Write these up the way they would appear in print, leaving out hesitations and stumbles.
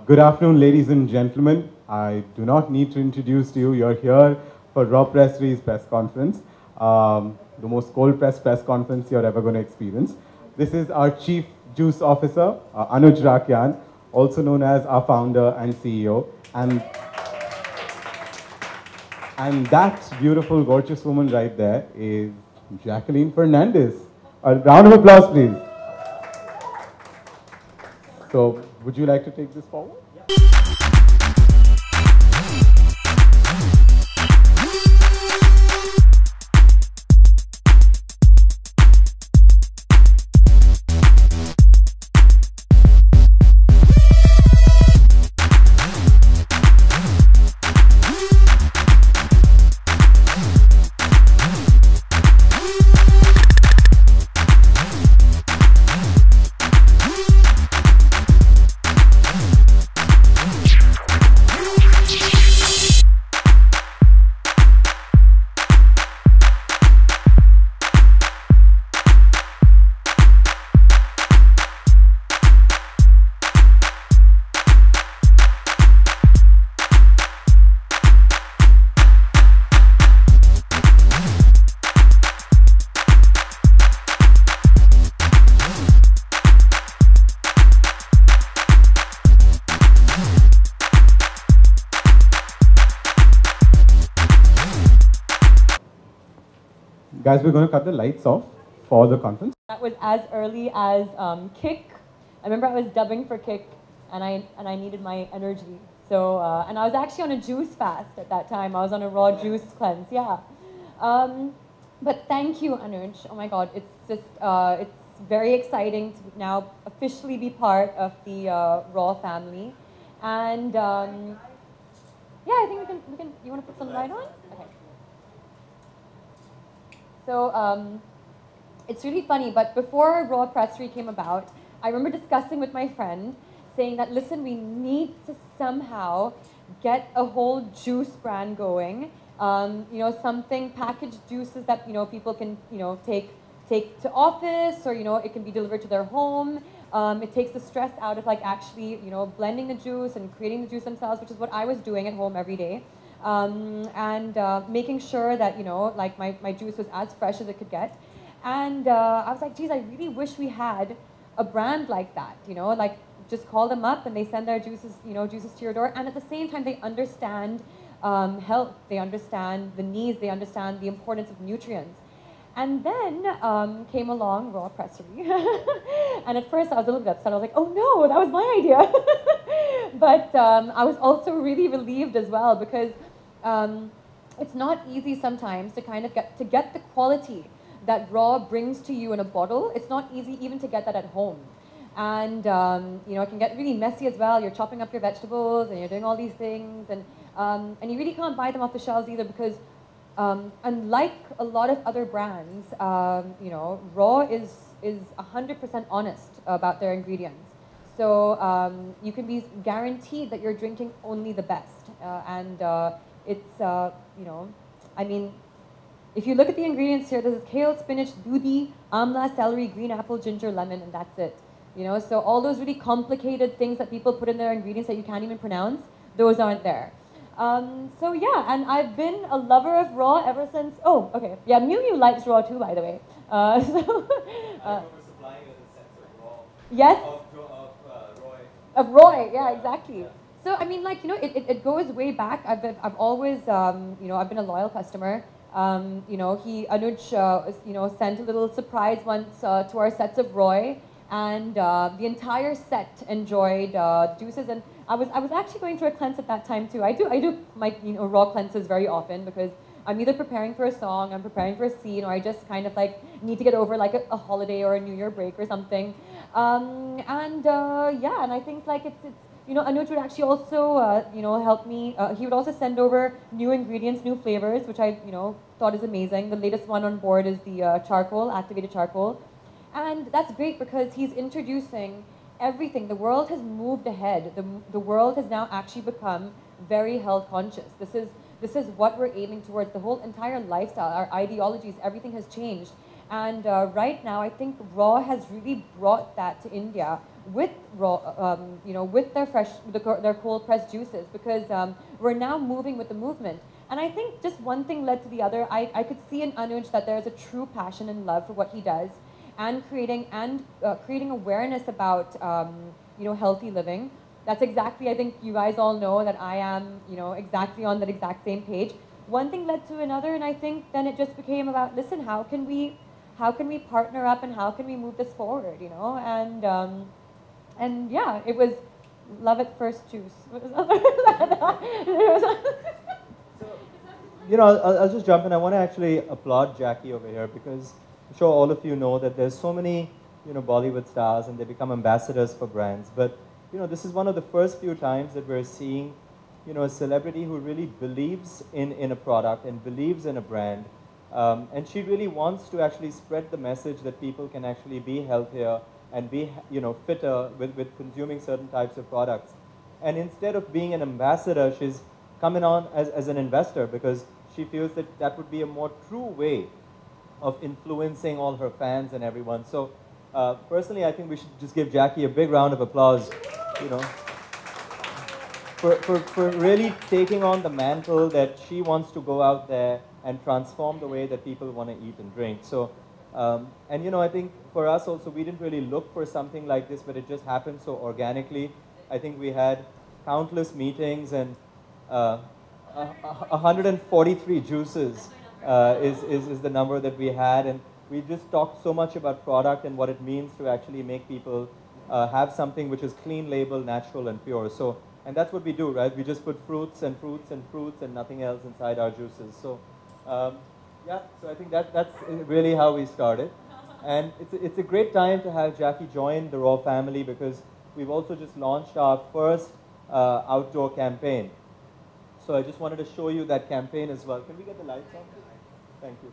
Good afternoon, ladies and gentlemen. I do not need to introduce to you. You're here for Raw Pressery's press conference, the most cold-pressed press conference you're ever going to experience. This is our Chief Juice Officer, Anuj Rakyan, also known as our founder and CEO. And that beautiful, gorgeous woman right there is Jacqueline Fernandez. A round of applause, please. So, would you like to take this forward? Guys, we're going to cut the lights off for the conference. That was as early as Kick. I remember I was dubbing for Kick, and I needed my energy. So and I was actually on a juice fast at that time. I was on a raw juice cleanse. Yeah. But thank you, Anuj. Oh my God, it's just it's very exciting to now officially be part of the Raw family. And yeah, I think we can. You want to put some light on? Okay. So it's really funny, but before Raw Pressery came about, I remember discussing with my friend, saying that, listen, we need to somehow get a whole juice brand going. You know, something, packaged juices that, you know, people can, you know, take to office, or, you know, it can be delivered to their home. It takes the stress out of like actually, you know, blending the juice and creating the juice themselves, which is what I was doing at home every day. Making sure that, you know, like my juice was as fresh as it could get. And I was like, geez, I really wish we had a brand like that, you know, like just call them up and they send their juices, you know, juices to your door. And at the same time, they understand health, they understand the needs, they understand the importance of nutrients. And then came along Raw Pressery. And at first I was a little bit upset. I was like, oh no, that was my idea. But I was also really relieved as well, because it's not easy sometimes to kind of get the quality that Raw brings to you in a bottle. It's not easy even to get that at home. And you know, it can get really messy as well. You're chopping up your vegetables and you're doing all these things, and you really can't buy them off the shelves either, because unlike a lot of other brands, you know, Raw is 100% honest about their ingredients. So you can be guaranteed that you're drinking only the best. It's, you know, I mean, if you look at the ingredients here, this is kale, spinach, dudi, amla, celery, green apple, ginger, lemon, and that's it. You know, so all those really complicated things that people put in their ingredients that you can't even pronounce, those aren't there. So yeah, and I've been a lover of Raw ever since. Oh, okay. Yeah, Miu likes Raw too, by the way. I remember supplying a sense of Raw. Yes. Of Roy. Of Roy, yeah, exactly. Yeah. So I mean, like, you know, it goes way back. I've always, you know, I've been a loyal customer. You know, Anuj, you know, sent a little surprise once to our sets of Roy, and the entire set enjoyed juices. And I was actually going through a cleanse at that time too. I do my, you know, Raw cleanses very often, because I'm either preparing for a song, I'm preparing for a scene, or I just kind of like need to get over like a holiday or a New Year break or something. Yeah, and I think like it's you know, Anuj would actually also, you know, help me. He would also send over new ingredients, new flavors, which I, you know, thought is amazing. The latest one on board is the charcoal, activated charcoal. And that's great because he's introducing everything. The world has moved ahead. The world has now actually become very health conscious. This is what we're aiming towards. The whole entire lifestyle, our ideologies, everything has changed. And right now, I think Raw has really brought that to India, with raw, with their their cold pressed juices, because we're now moving with the movement. And I think just one thing led to the other. I could see in Anuj that there's a true passion and love for what he does, and creating awareness about healthy living. That's exactly, I think you guys all know that I am exactly on that exact same page. One thing led to another, and I think then it just became about, listen, how can we partner up and how can we move this forward, and yeah, it was love at first juice. I'll just jump in. I want to actually applaud Jackie over here, because I'm sure all of you know that there's so many, Bollywood stars, and they become ambassadors for brands. But, this is one of the first few times that we're seeing, a celebrity who really believes in a product and believes in a brand. And she really wants to actually spread the message that people can actually be healthier and be, fitter with consuming certain types of products. And instead of being an ambassador, she's coming on as an investor, because she feels that that would be a more true way of influencing all her fans and everyone. So personally, I think we should just give Jackie a big round of applause, for really taking on the mantle that she wants to go out there and transform the way that people want to eat and drink. So, I think for us also, we didn't really look for something like this, but it just happened so organically. I think we had countless meetings, and 143 juices is the number that we had, and we just talked so much about product and what it means to actually make people have something which is clean label, natural and pure. So, and that's what we do, right? We just put fruits and fruits and fruits and nothing else inside our juices. So, yeah, so I think that's really how we started. And it's a great time to have Jackie join the RAW family, because we've also just launched our first outdoor campaign. So I just wanted to show you that campaign as well. Can we get the lights on? Thank you.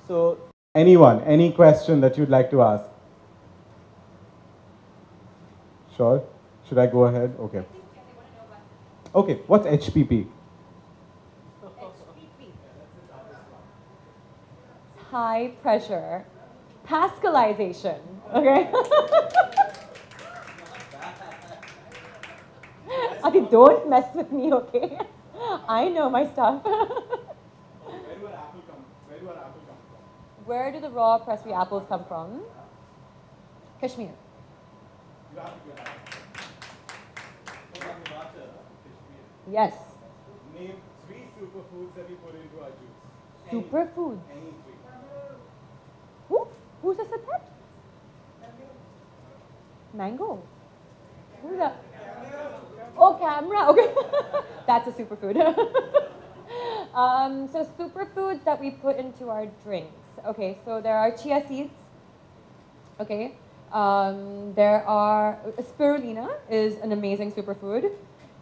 So, Anyone, any question that you'd like to ask? Sure. Should I go ahead? Okay. Okay, what's HPP? High pressure Pascalization. Okay. Okay, don't mess with me, okay? I know my stuff. Where do the raw pressed apples come from? Kashmir. Yes. Name 3 superfoods that we put into our juice. Superfoods? Any 3. Who said that? Mango. Who's that? Oh, camera. Okay. That's a superfood. So superfoods that we put into our drinks. Okay, so there are chia seeds. Okay. There are spirulina is an amazing superfood.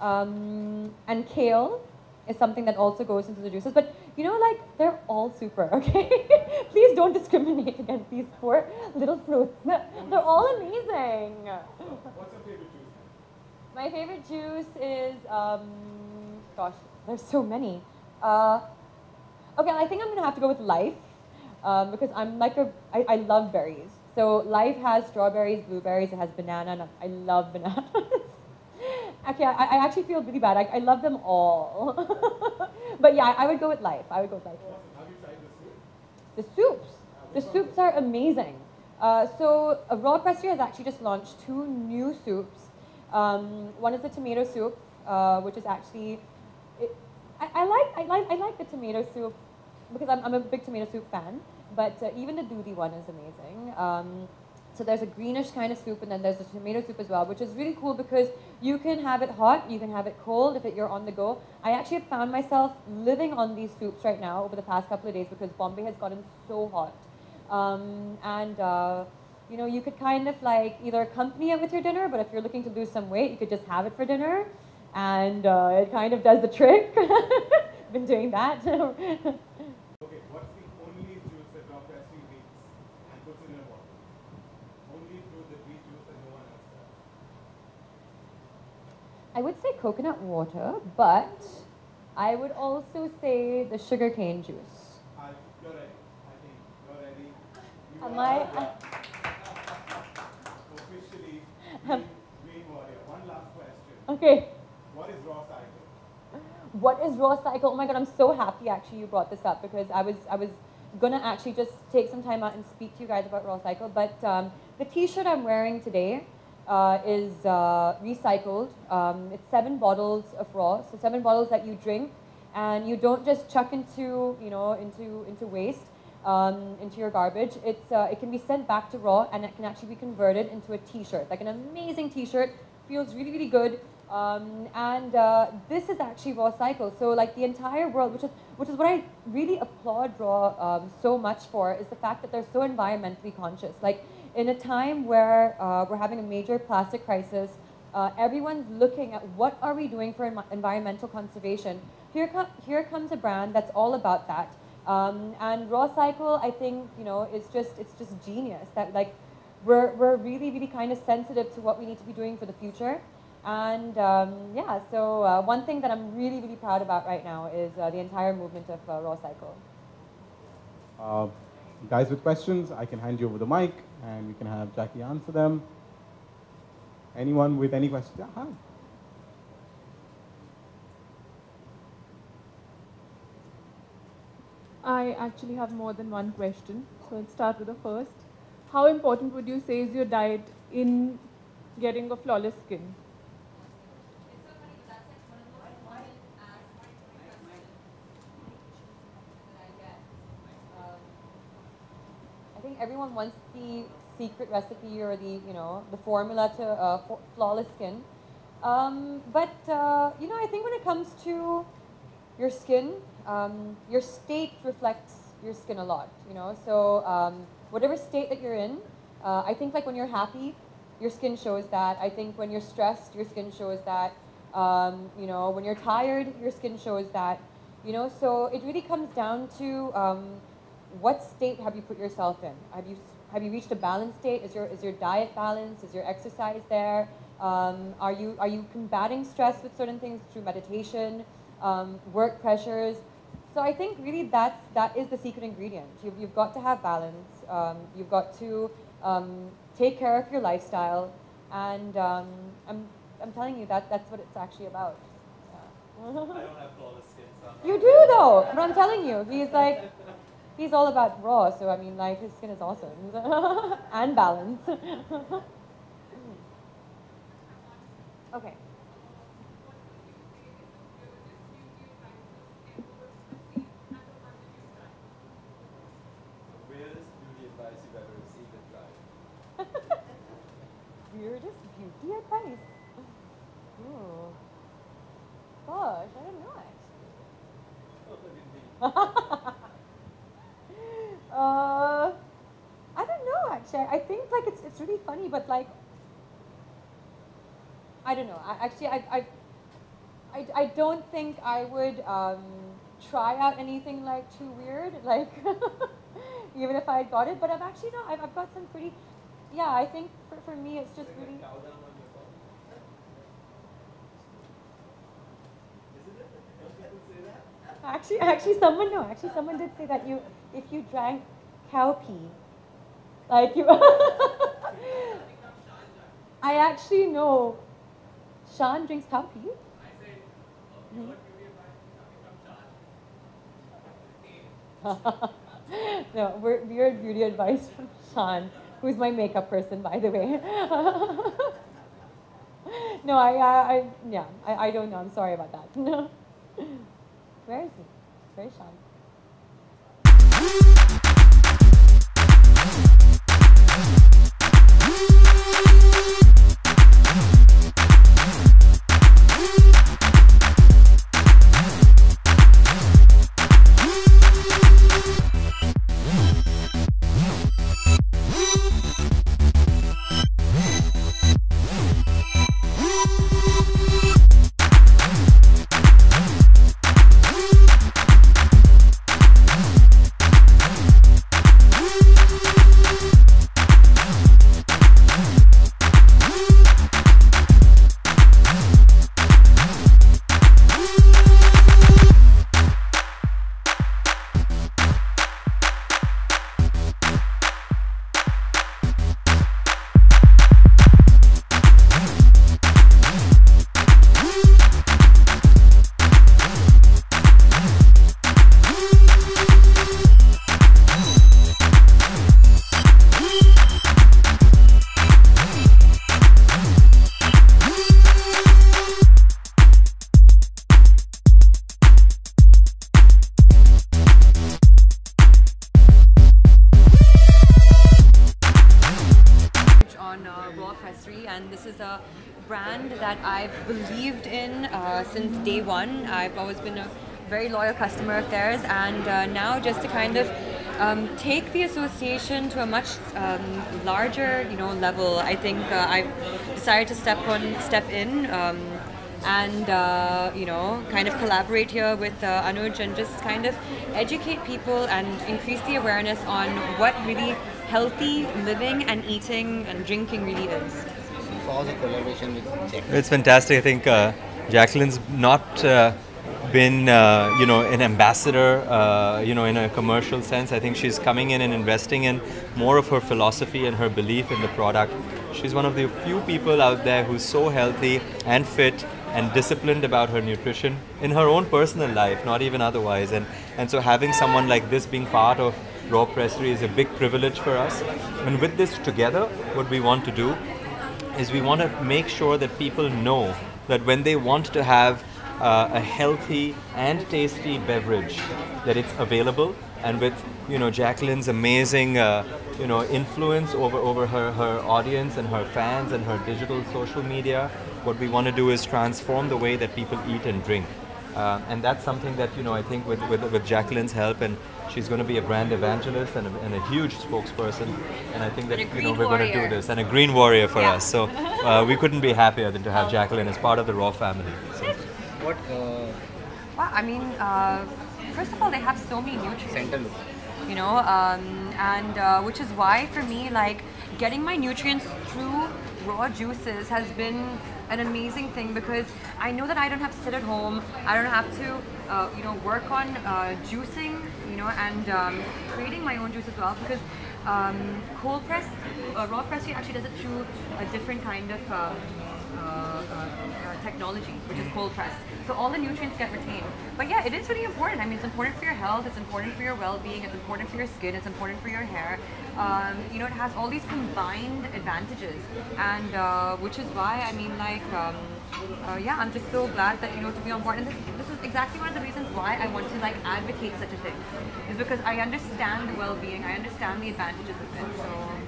And kale is something that also goes into the juices. But you know, like, they're all super, okay? Please don't discriminate against these poor little fruits. They're all amazing. What's your favorite juice? My favorite juice is, gosh, there's so many. Okay, I think I'm gonna have to go with Life, because I'm like I love berries. So Life has strawberries, blueberries, it has banana, and I love bananas. Okay, I actually feel really bad. I love them all. But yeah, I would go with Life. I would go with Life. Have you tried the soup? The soups. The soups are amazing. So Raw Pressry has actually just launched 2 new soups. One is the tomato soup, which is actually, I like the tomato soup because I'm a big tomato soup fan. But even the doodhi one is amazing. So there's a greenish kind of soup, and then there's the tomato soup as well, which is really cool because you can have it hot, you can have it cold if you're on the go. I actually have found myself living on these soups right now over the past couple of days because Bombay has gotten so hot. You know, you could kind of like either accompany it with your dinner, but if you're looking to lose some weight, you could just have it for dinner, and it kind of does the trick. Been doing that. Okay, what's the only juice that Raw Pressry makes and puts it in a bottle? Only fruit that we juice and no one else does. I would say coconut water, but I would also say the sugarcane juice. You're ready. I think you're ready. Am I? One last question. Okay. What is raw cycle? What is raw cycle? Oh my god, I'm so happy actually you brought this up, because I was gonna actually just take some time out and speak to you guys about raw cycle. But the t-shirt I'm wearing today is recycled. It's 7 bottles of raw, so 7 bottles that you drink and you don't just chuck into, you know, into waste, into your garbage. It can be sent back to raw, and it can actually be converted into a t-shirt, like an amazing t-shirt. Feels really, really good. This is actually raw cycle. So like the entire world, which is what I really applaud raw so much for, is the fact that they're so environmentally conscious. Like in a time where we're having a major plastic crisis, everyone's looking at what are we doing for environmental conservation. Here comes a brand that's all about that. And raw cycle, I think, you know, it's just genius. That like we're really, really kind of sensitive to what we need to be doing for the future. And yeah, so one thing that I'm really, really proud about right now is the entire movement of raw cycle. Guys with questions, I can hand you over the mic and we can have Jackie answer them. Anyone with any questions? Yeah, hi. I actually have more than one question, so let's start with the first. How important would you say is your diet in getting a flawless skin? I think everyone wants the secret recipe or the, you know, the formula to flawless skin. You know, I think when it comes to your skin, your state reflects your skin a lot, you know. So whatever state that you're in, I think like when you're happy, your skin shows that. I think when you're stressed, your skin shows that. You know, when you're tired, your skin shows that. You know, so it really comes down to what state have you put yourself in? Have you reached a balanced state? Is your diet balanced? Is your exercise there? Are you combating stress with certain things through meditation, work pressures? So I think really that is the secret ingredient. You've got to have balance. You've got to take care of your lifestyle, and I'm telling you that's what it's actually about. Yeah. I don't have flawless skin, so I'm You do though, but I'm telling you, he's all about raw. So I mean, like his skin is awesome and balance. Okay. weirdest beauty advice you've ever received in life. Weirdest beauty advice. Ooh. Gosh, I don't know actually. I don't know actually. I think like it's really funny, but like I don't know. I don't think I would try out anything like too weird, like even if I got it. But I've actually no. I've got some pretty. Yeah, I think for me it's just really. Cow down on your phone. Isn't it? Don't people say that? Actually, someone did say that if you drank cow pee, like you. I actually know. Sean drinks cow pee. I say, your beauty advice is coming from Sean. No, weird beauty advice from Sean, who's my makeup person, by the way. No, I don't know. I'm sorry about that. No. Where is he? Where's Sean? a brand that I've believed in since day one. I've always been a very loyal customer of theirs, and now just to kind of take the association to a much larger, level. I think I've decided to step in, and kind of collaborate here with Anuj and just kind of educate people and increase the awareness on what really healthy living and eating and drinking really is. For the collaboration with Jacqueline. It's fantastic. I think Jacqueline's not been, an ambassador, in a commercial sense. I think she's coming in and investing in more of her philosophy and her belief in the product. She's one of the few people out there who's so healthy and fit and disciplined about her nutrition in her own personal life, not even otherwise. And so having someone like this being part of Raw Pressery is a big privilege for us. And with this together, what we want to do is we want to make sure that people know that when they want to have a healthy and tasty beverage, that it's available. And with Jacqueline's amazing influence over her audience and her fans and her digital social media, what we want to do is transform the way that people eat and drink. And that's something that I think with Jacqueline's help, and she's going to be a brand evangelist and a huge spokesperson, and I think that we're going to do this, and a green warrior for us. So we couldn't be happier than to have Jacqueline as part of the Raw family. So. What Well, I mean, first of all, they have so many nutrients. center look? Which is why for me, like, getting my nutrients through raw juices has been an amazing thing, because I know that I don't have to sit at home, I don't have to work on juicing, and creating my own juice as well, because cold press, raw pressing actually does it through a different kind of technology, which is cold press. So all the nutrients get retained. But yeah, it is really important. I mean, it's important for your health, it's important for your well-being, it's important for your skin, it's important for your hair. It has all these combined advantages, and which is why, I mean, like, I'm just so glad that, to be on board. And this is exactly one of the reasons why I want to, like, advocate such a thing, is because I understand the well-being, I understand the advantages of it. So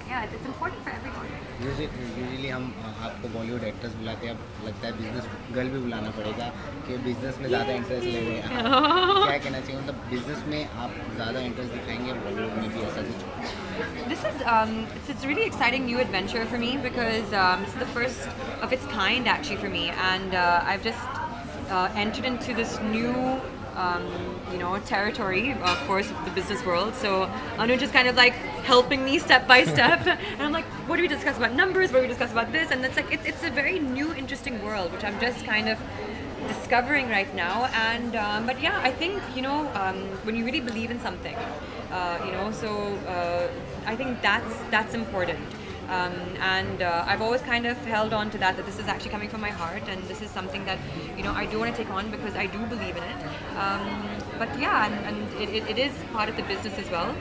yeah, it's important for everyone. Usually हम आपको Bollywood actors बुलाते हैं, अब लगता है business girl भी बुलाना पड़ेगा कि बिजनेस में ज़्यादा इंटरेस्ट ले रहे हैं। क्या कहना चाहिए, मतलब बिजनेस में आप ज़्यादा इंटरेस्ट दिखाएंगे, बॉलीवुड में भी ऐसा कुछ? This is it's a really exciting new adventure for me, because it's the first of its kind actually for me, and I've just entered into this new territory, of course, of the business world. So Anuj is kind of like helping me step by step, and I'm like, what do we discuss about numbers? What do we discuss about this? And it's like it's a very new, interesting world, which I'm just kind of discovering right now. And but yeah, I think when you really believe in something, I think that's important. I've always kind of held on to that this is actually coming from my heart, and this is something that I do want to take on because I do believe in it. But yeah, and it is part of the business as well,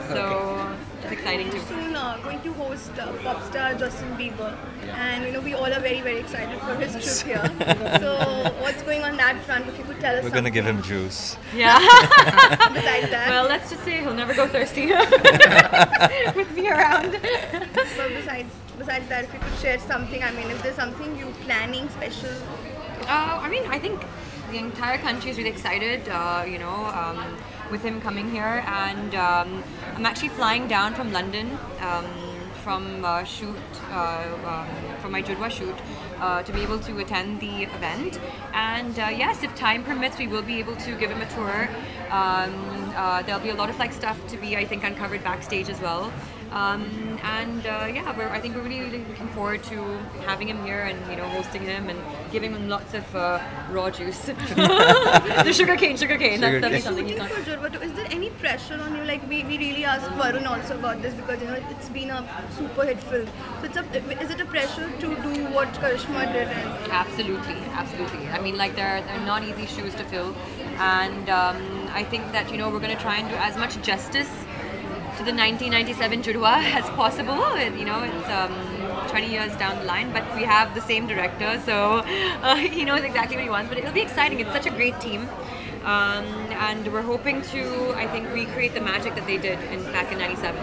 so it's exciting too. Soon going to host pop star Justin Bieber, and we all are very, very excited for his trip here. So what's going on that front? If you could tell us. We're going to give him juice. Yeah. Besides that. Well, let's just say he'll never go thirsty with me around. But besides that, if you could share something, I mean, if there's something you're planning special. I think the entire country is really excited, with him coming here, and I'm actually flying down from London from my Judwa shoot to be able to attend the event. And yes, if time permits, we will be able to give him a tour. There'll be a lot of stuff to be, I think, uncovered backstage as well. I think we're really, really looking forward to having him here and hosting him and giving him lots of raw juice. The sugar cane. That's definitely something he's not. Is there any pressure on you? Like we really asked Varun also about this, because it's been a super hit film. So is it a pressure to do what Karishma did? Absolutely. I mean, they're not easy shoes to fill, and I think that we're going to try and do as much justice to the 1997 Judwa as possible. It's 20 years down the line, but we have the same director, so he knows exactly what he wants. But it'll be exciting. It's such a great team, and we're hoping to, I think, recreate the magic that they did back in '97.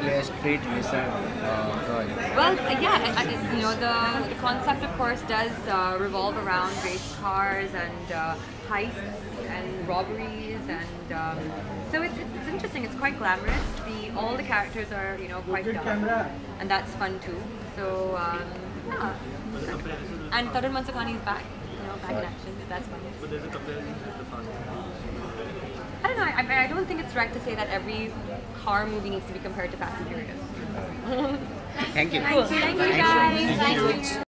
play a street wizard girl? Well, you know, the concept, of course, does revolve around race cars and heists and robberies, and so it's interesting. It's quite glamorous. All the characters are, you know, quite dark, and that's fun too. So yeah, and Tarun Mansukani is back, you know, back in action. So that's fun. But there's a comparison with the Fast and Furious. I don't know. I don't think it's right to say that every car movie needs to be compared to Fast and Furious. Thank you. Cool. Thank you guys. Thank you.